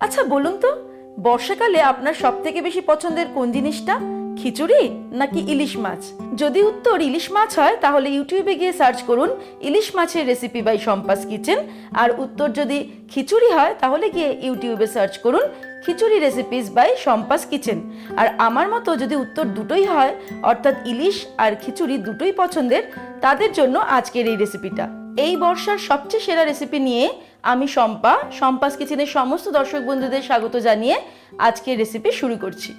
আচ্ছা বলুন তো, বর্ষাকালে আপনার সবথেকে বেশি পছন্দের কোন জিনিসটা, খিচুড়ি নাকি ইলিশ মাছ? যদি উত্তর ইলিশ মাছ হয় তাহলে ইউটিউবে গিয়ে সার্চ করুন ইলিশ মাছের রেসিপি বাই শম্পাস কিচেন। আর উত্তর যদি খিচুড়ি হয় তাহলে গিয়ে ইউটিউবে সার্চ করুন খিচুড়ি রেসিপিস বাই শম্পাস কিচেন। আর আমার মতো যদি উত্তর দুটোই হয়, অর্থাৎ ইলিশ আর খিচুড়ি দুটোই পছন্দের, তাদের জন্য আজকের এই রেসিপিটা। এই বর্ষার সবচেয়ে সেরা রেসিপি নিয়ে আমি শম্পা, শম্পাস কিচেনের সমস্ত দর্শক বন্ধুদের স্বাগত জানিয়ে আজকের রেসিপি শুরু করছি।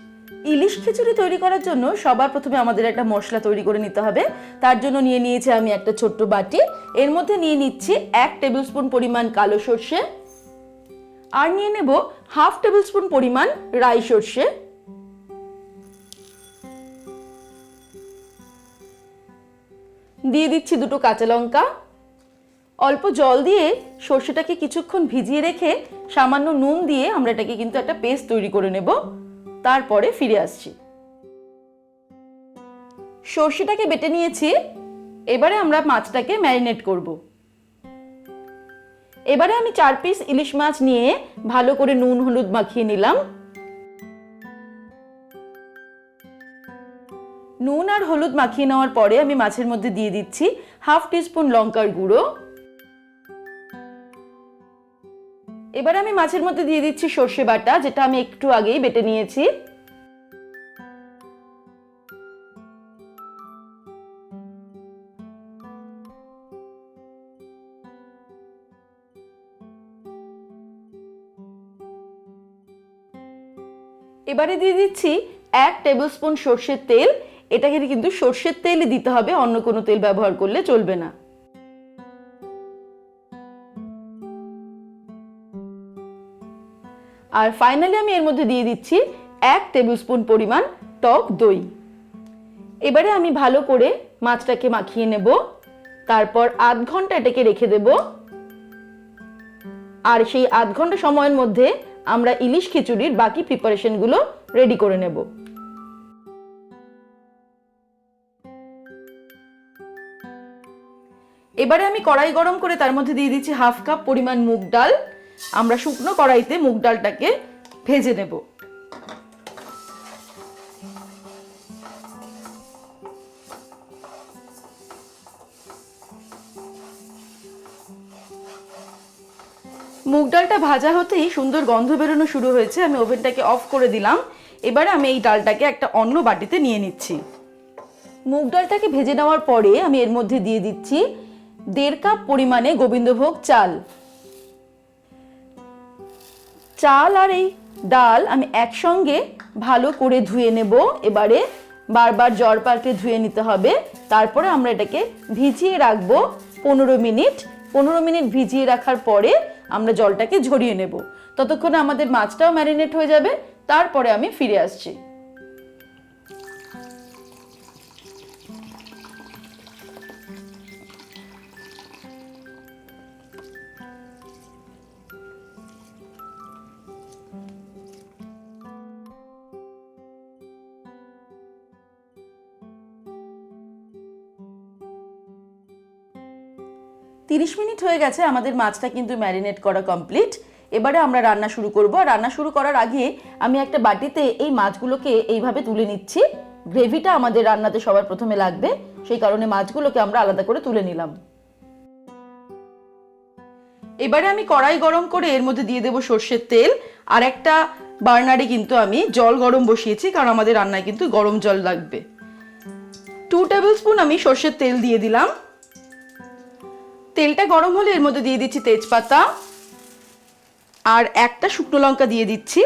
ইলিশ খিচুড়ি তৈরি করার জন্য সবার প্রথমে আমাদের একটা মশলা তৈরি করে নিতে হবে। তার জন্য নিয়ে নিয়েছি আমি একটা ছোট্ট বাটি, এর মধ্যে নিয়ে নিচ্ছি 1 টেবিল স্পুন পরিমাণ কালো সর্ষে, আর নিয়ে নেব 1/2 টেবিল স্পুন পরিমাণ রাই সর্ষে, দিয়ে দিচ্ছি 2টো কাঁচা লঙ্কা। অল্প জল দিয়ে সর্ষেটাকে কিছুক্ষণ ভিজিয়ে রেখে সামান্য নুন দিয়ে আমরা এটাকে কিন্তু একটা পেস্ট তৈরি করে নেব। তারপরে ফিরে আসছি। সর্ষেটাকে বেটে নিয়েছি, এবারে আমরা মাছটাকে ম্যারিনেট করব। এবারে আমি 4 পিস ইলিশ মাছ নিয়ে ভালো করে নুন হলুদ মাখিয়ে নিলাম। নুন আর হলুদ মাখিয়ে নেওয়ার পরে আমি মাছের মধ্যে দিয়ে দিচ্ছি 1/2 টিস্পুন লঙ্কার গুঁড়ো। এবারে আমি মাছের মধ্যে দিয়ে দিচ্ছি সর্ষে বাটা, যেটা আমি একটু আগেই বেটে নিয়েছি। এবারে দিয়ে দিচ্ছি 1 টেবিল স্পুন সর্ষের তেল। এটাকে কিন্তু সর্ষের তেলই দিতে হবে, অন্য কোনো তেল ব্যবহার করলে চলবে না। আর ফাইনালি আমি এর মধ্যে দিয়ে দিচ্ছি 1 টেবিল স্পুন পরিমাণ টক দই। এবারে আমি ভালো করে মাছটাকে মাখিয়ে নেব, তারপর আধ ঘন্টা এটাকে রেখে দেব। আর সেই আধ ঘন্টা সময়ের মধ্যে আমরা ইলিশ খিচুড়ির বাকি প্রিপারেশনগুলো রেডি করে নেব। এবারে আমি কড়াই গরম করে তার মধ্যে দিয়ে দিচ্ছি 1/2 কাপ পরিমাণ মুগ ডাল। আমরা শুকনো কড়াইতে মুগ ডালটাকে ভেজে নেব। মুগ ডালটা ভাজা হতেই সুন্দর গন্ধ বেরোনো শুরু হয়েছে, আমি ওভেনটাকে অফ করে দিলাম। এবারে আমি এই ডালটাকে একটা অন্য বাটিতে নিয়ে নিচ্ছি। মুগ ডালটাকে ভেজে নেওয়ার পরে আমি এর মধ্যে দিয়ে দিচ্ছি 1.5 কাপ পরিমাণে গোবিন্দভোগ চাল। চাল আর এই ডাল আমি একসঙ্গে ভালো করে ধুয়ে নেব। এবারে বারবার জল পাল্টে ধুয়ে নিতে হবে। তারপরে আমরা এটাকে ভিজিয়ে রাখবো 15 মিনিট। 15 মিনিট ভিজিয়ে রাখার পরে আমরা জলটাকে ঝরিয়ে নেব। ততক্ষণে আমাদের মাছটাও ম্যারিনেট হয়ে যাবে। তারপরে আমি ফিরে আসছি। 30 মিনিট হয়ে গেছে, আমাদের মাছটা কিন্তু ম্যারিনেট করা কমপ্লিট। এবারে আমরা রান্না শুরু করব। রান্না শুরু করার আগে আমি একটা বাটিতে এই মাছগুলোকে এইভাবে তুলে নিচ্ছি। গ্রেভিটা আমাদের রান্নাতে সবার প্রথমে লাগবে, সেই কারণে মাছগুলোকে আমরা আলাদা করে তুলে নিলাম। এবারে আমি কড়াই গরম করে এর মধ্যে দিয়ে দেব সর্ষের তেল। আর একটা বার্নারে কিন্তু আমি জল গরম বসিয়েছি, কারণ আমাদের রান্নায় কিন্তু গরম জল লাগবে। 2 টেবিল স্পুন আমি সর্ষের তেল দিয়ে দিলাম। তেলটা গরম হলে এর মধ্যে দিয়ে দিচ্ছি তেজপাতা আর একটা শুকনো লঙ্কা দিয়ে দিচ্ছি।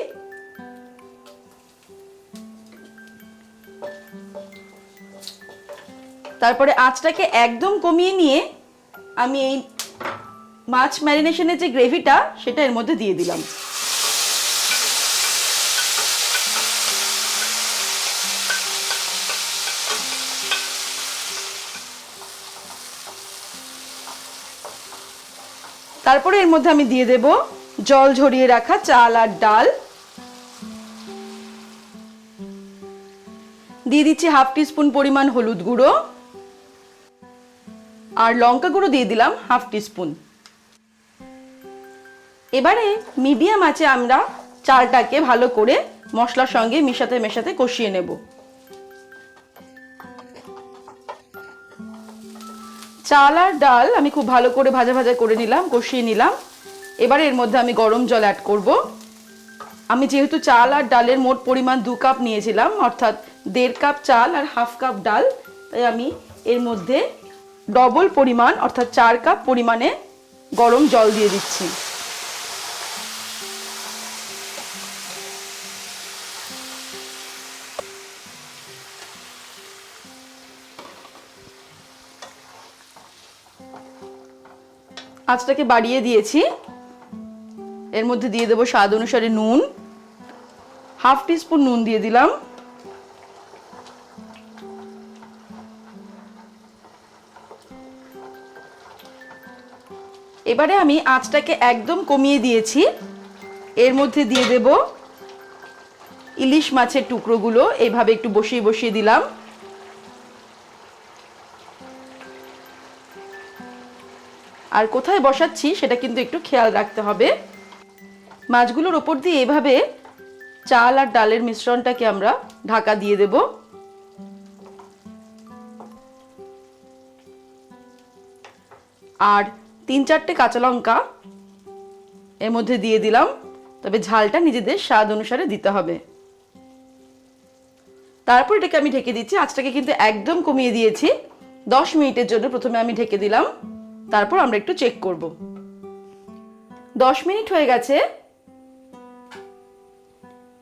তারপরে আঁচটাকে একদম কমিয়ে নিয়ে আমি এই মাছ ম্যারিনেশনের যে গ্রেভিটা সেটা এর মধ্যে দিয়ে দিলাম। তারপরে এর মধ্যে আমি দিয়ে দেব জল ঝরিয়ে রাখা চাল আর ডাল। দিয়ে দিচ্ছি 1/2 টিস্পুন পরিমাণ হলুদ গুঁড়ো আর লঙ্কা গুঁড়ো দিয়ে দিলাম 1/2 টিস্পুন। এবারে মিডিয়াম আঁচে আমরা চালটাকে ভালো করে মশলার সঙ্গে মেশাতে মেশাতে কষিয়ে নেব। চাল আর ডাল আমি খুব ভালো করে ভাজা ভাজা করে নিলাম, কষিয়ে নিলাম। এবারে এর মধ্যে আমি গরম জল অ্যাড করব। আমি যেহেতু চাল আর ডালের মোট পরিমাণ 2 কাপ নিয়েছিলাম, অর্থাৎ 1.5 কাপ চাল আর হাফ কাপ ডাল, তাই আমি এর মধ্যে ডবল পরিমাণ অর্থাৎ 4 কাপ পরিমাণে গরম জল দিয়ে দিচ্ছি। আঁচটাকে বাড়িয়ে দিয়েছি। এর মধ্যে দিয়ে দেবো স্বাদ অনুসারে নুন, হাফ টিস্পুন নুন দিয়ে দিলাম। এবারে আমি আঁচটাকে একদম কমিয়ে দিয়েছি। এর মধ্যে দিয়ে দেব ইলিশ মাছের টুকরোগুলো, এইভাবে একটু বসিয়ে বসিয়ে দিলাম। আর কোথায় বসাচ্ছি সেটা কিন্তু একটু খেয়াল রাখতে হবে। মাছগুলোর ওপর দিয়ে এভাবে চাল আর ডালের মিশ্রণটাকে আমরা ঢাকা দিয়ে দেব। আর 3-4টে কাঁচা লঙ্কা এর মধ্যে দিয়ে দিলাম, তবে ঝালটা নিজেদের স্বাদ অনুসারে দিতে হবে। তারপর এটাকে আমি ঢেকে দিচ্ছি। আঁচটাকে কিন্তু একদম কমিয়ে দিয়েছি। 10 মিনিটের জন্য প্রথমে আমি ঢেকে দিলাম, তারপর আমরা একটু চেক করব। 10 মিনিট হয়ে গেছে।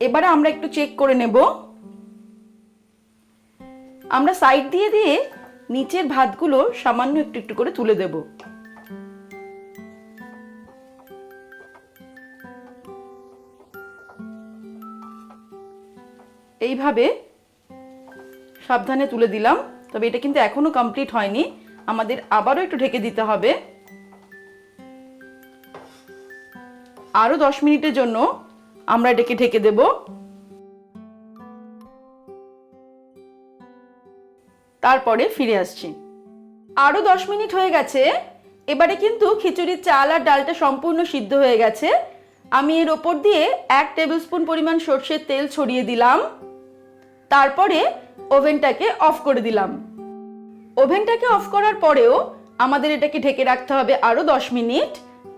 এবারে আমরা একটু চেক করে নেব। আমরা সাইড দিয়ে দিয়ে নিচের ভাতগুলো সামান্য একটু একটু করে তুলে দেব। এইভাবে সাবধানে তুলে দিলাম। তবে এটা কিন্তু এখনো কমপ্লিট হয়নি, আমাদের আবারও একটু ঢেকে দিতে হবে। আরো 10 মিনিটের জন্য আমরা এটাকে ঢেকে দেব। তারপরে ফিরে আসছি। আরো 10 মিনিট হয়ে গেছে। এবারে কিন্তু খিচুড়ির চাল আর ডালটা সম্পূর্ণ সিদ্ধ হয়ে গেছে। আমি এর ওপর দিয়ে 1 টেবিল স্পুন পরিমাণ সরষের তেল ছড়িয়ে দিলাম। তারপরে ওভেনটাকে অফ করে দিলাম। ওভেনটাকে অফ করার পরেও আমাদের এটাকে ঢেকে রাখতে হবে আরো 10 মিনিট।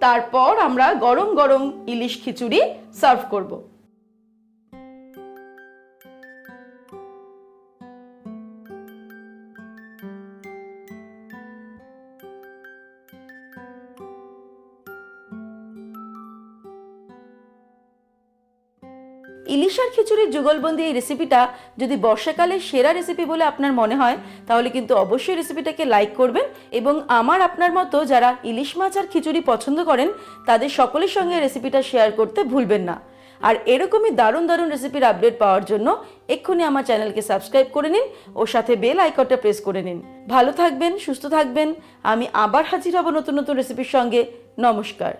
তারপর আমরা গরম গরম ইলিশ খিচুড়ি সার্ভ করব। ইলিশ আর খিচুড়ির যুগলবন্দি এই রেসিপিটা যদি বর্ষাকালের সেরা রেসিপি বলে আপনার মনে হয়, তাহলে কিন্তু অবশ্যই রেসিপিটাকে লাইক করবেন এবং আমার আপনার মতো যারা ইলিশ মাছ আর খিচুড়ি পছন্দ করেন তাদের সকলের সঙ্গে রেসিপিটা শেয়ার করতে ভুলবেন না। আর এরকমই দারুণ দারুণ রেসিপির আপডেট পাওয়ার জন্য এক্ষুনি আমার চ্যানেলকে সাবস্ক্রাইব করে নিন ও সাথে বেল আইকনটা প্রেস করে নিন। ভালো থাকবেন, সুস্থ থাকবেন। আমি আবার হাজির হব নতুন নতুন রেসিপির সঙ্গে। নমস্কার।